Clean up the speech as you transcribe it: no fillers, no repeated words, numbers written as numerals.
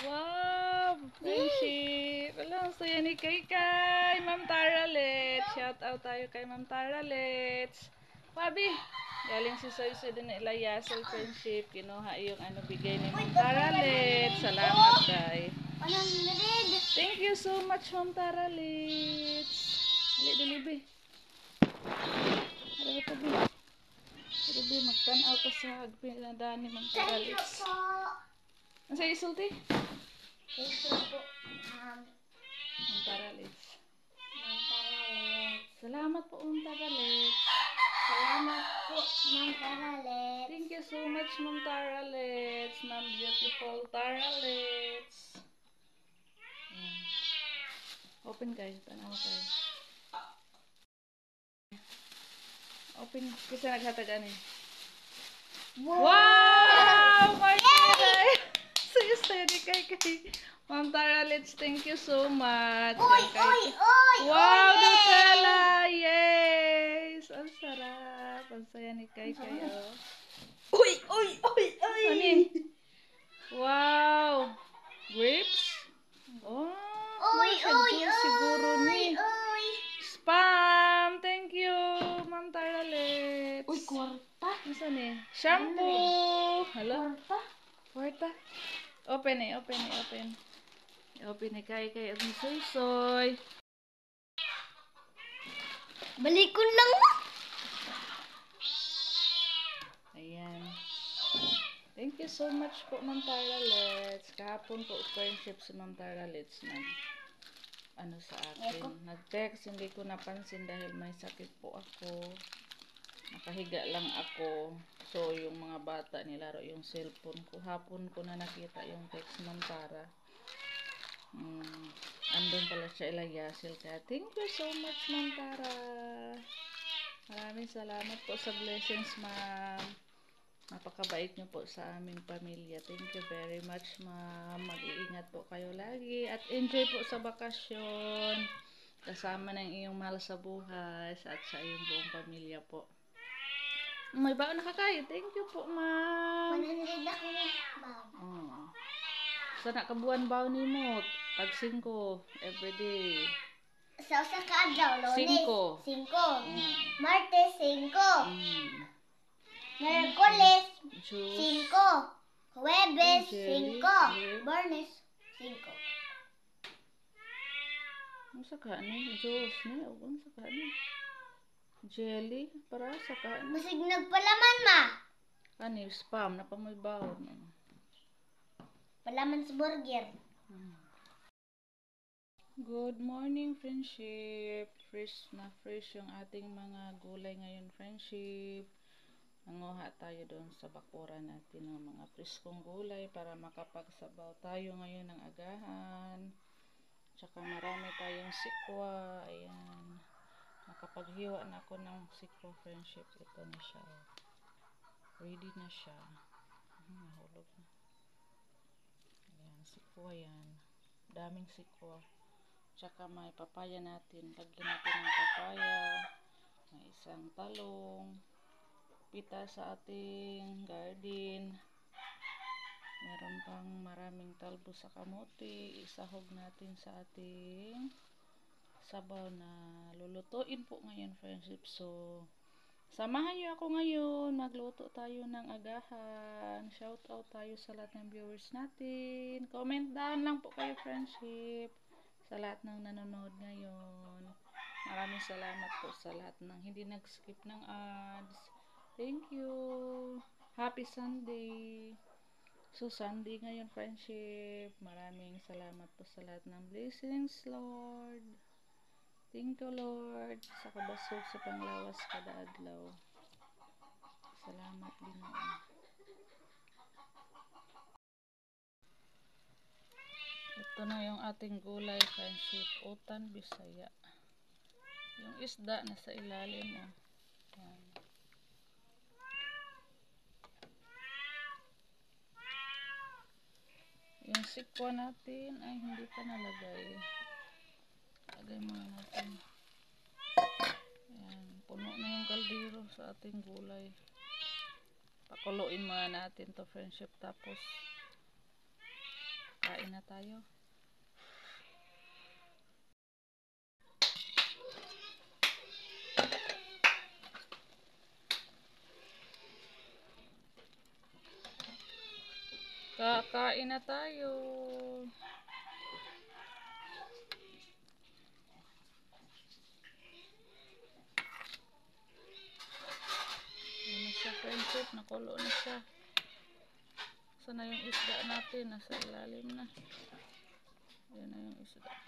Wow! Friendship! Alam, saya ni Kay. Ma'am Tara Let's. Shout out tayo kay Ma'am Tara Let's. Pabi! Galing si Soy din na ilayasol friendship. Kinuha yung bigay ni Ma'am Tara Let's. Salamat kay. Thank you so much Ma'am Tara Let's. Ali, dalibi. Araw ito, bi. Araw, magtanaw ka sa pinadaan ni Ma'am Tara Let's. Nasa isulti? Isul po. Ma'am Tara Let's. Ma'am Taralet. Salamat po, Ma'am Tara Let's. Salamat po, Ma'am Taralet. Thank you so much, Ma'am Tara Let's. Ma'am Beautiful Tara Let's. Ayan. Open guys, tanaw kayo. Open, kasi naghatagan eh. Wow! My God! Sayo ni Kay. Ma'am Tara Let's, thank you so much. Oy! Wow, Nutella! Yes! Ang sarap. Ang saya ni Kay. Oh. Uy! Ano yun? Wow! Grapes? Oh, siguro ni. Spam! Thank you, Ma'am Tara Let's. Uy, kwarta. Ano ni? Shampoo! Hello? Kwarta? Open. Open ni Kay. Ang soy. Balikon lang mo. Ayan. Thank you so much po, Ma'am Tara Let's. Kahapon po, friendship si Ma'am Tara Let's sa akin. Nag-text, hindi ko napansin dahil may sakit po ako. Nakahiga lang ako. So, yung mga bata nilaro yung cellphone ko. Hapon ko na nakita yung text Ma'am Tara. Andun pala siya ilayasil kaya. Thank you so much, Ma'am Tara. Maraming salamat po sa blessings, Ma'am. Napakabait niyo po sa aming pamilya. Thank you very much, Ma'am. Mag-iingat po kayo lagi. At enjoy po sa bakasyon. Kasama ng iyong mahal sa buhay at sa iyong buong pamilya po. May baon na kakayo. Thank you po, Ma'am. 100 ako bag. Oh. Sana kabuan baon ni mo. Pag 5, everyday. Sa usa ka adlaw, Lunes 5. Martes 5. Miyerkules 5. Huwebes 5. Biyernes 5. Ano sa kanin? Diyos ni. Ano sa kanin? Jelly? Para sa kanin? Masig nagpalaman ma. Ano yung spam? Napamoy baon. Palaman sa burger. Good morning, friendship. Fresh yung ating mga gulay ngayon, friendship. Nanguha tayo doon sa bakuran natin ng mga preskong gulay para makapagsabaw tayo ngayon ng agahan. Tsaka marami tayong sikwa. Ayan. Nakapaghiwa na ako ng sikwa, friendship. Ito na siya. Ready na siya. Nahulog na. Ayan, sikwa yan. Daming sikwa. Tsaka may papaya natin. Lagyan natin ng papaya. May isang talong. Pita sa ating garden. Meron pang maraming talbos sa kamote. Isahog natin sa ating sabaw na lulutuin po ngayon, friendship. So, samahan niyo ako ngayon. Magluto tayo ng agahan. Shout out tayo sa lahat ng viewers natin. Comment down lang po kayo, friendship. Sa lahat ng nanonood ngayon. Maraming salamat po sa lahat ng hindi nag-skip ng ads. Thank you. Happy Sunday. So, Sunday ngayon, friendship. Maraming salamat po sa lahat ng blessings, Lord. Thank you, Lord. Sa kabasog sa panglawas kada adlaw. Salamat din. Ito na yung ating gulay, friendship. Utan, Bisaya. Yung isda nasa ilalim. Yan. Yung sikwa natin ay hindi pa nalagay. Lagay muna natin. Ayan, puno na yung kaldero sa ating gulay. Pakuluin muna natin to, friendship. Tapos Kain na tayo. Kakain na tayo. Ayan na siya, friendship. Nakulo na siya. Saan na yung isda natin? Nasa ilalim na. Ayan na yung isda.